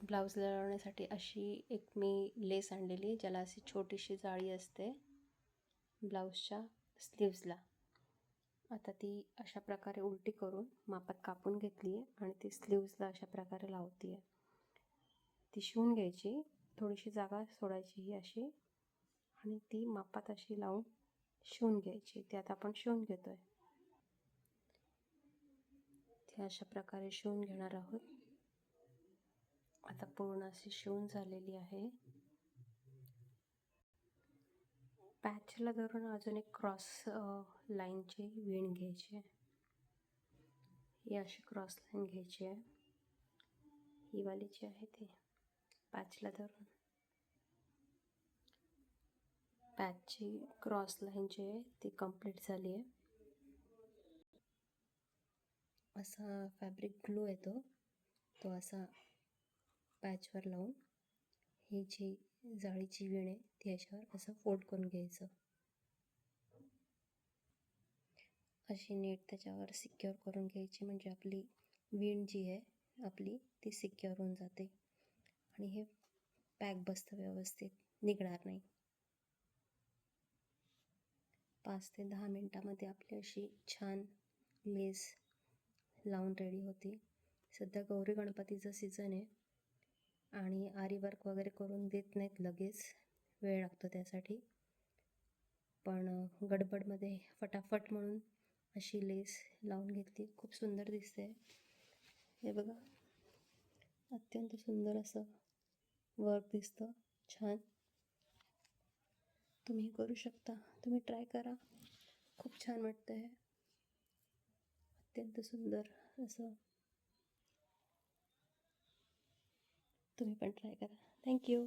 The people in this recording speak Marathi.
ब्लाऊजला लावण्यासाठी अशी एक मी लेस आणलेली, ज्याला अशी छोटीशी जाळी असते ब्लाऊजच्या स्लीव्जला. आता ती अशा प्रकारे उलटी करून मापात कापून घेतली आहे आणि ती स्लीव्जला अशा प्रकारे लावते आहे. ती शिवून घ्यायची, थोडीशी जागा सोडायची ही अशी, आणि ती मापात अशी लावून शिवून घ्यायची. ती आता आपण शिवून घेतो आहे. ती अशा प्रकारे शिवून घेणार आहोत. आता पूर्ण अशी शिवून झालेली आहे. पॅचला धरून अजून एक क्रॉस लाईनची विण घ्यायची आहे. ही अशी क्रॉस लाईन घ्यायची आहे. ही वाली जी आहे ती पॅचला धरून पॅचची क्रॉस लाईन जी आहे ती कंप्लीट झाली आहे. असा फॅब्रिक ग्लू येतो, तो असा पॅचवर लावून ही जी जाळीची विण आहे ती याच्यावर असं फोल्ड करून घ्यायचं. अशी नीट त्याच्यावर सिक्युअर करून घ्यायची, म्हणजे आपली विण जी आहे आपली ती सिक्युअर होऊन जाते आणि हे पॅक बसतं व्यवस्थित, निघणार नाही. 5 ते 10 मिनटामध्ये आपली अशी छान लेस लावून रेडी होती. सध्या गौरी गणपतीचं सीझन आहे आणि आरी वर्क वगैरे करून देत नाहीत लगेच, वेळ लागतो त्यासाठी. पण गडबडमध्ये फटाफट म्हणून अशी लेस लावून घेतली. खूप सुंदर दिसते. हे बघा, अत्यंत सुंदर असं वर्क दिसतं, छान. तुम्ही करू शकता, तुम्ही ट्राय करा, खूप छान वाटतं आहे. अत्यंत सुंदर असं, तुम्ही पण ट्राय करा. थँक्यू.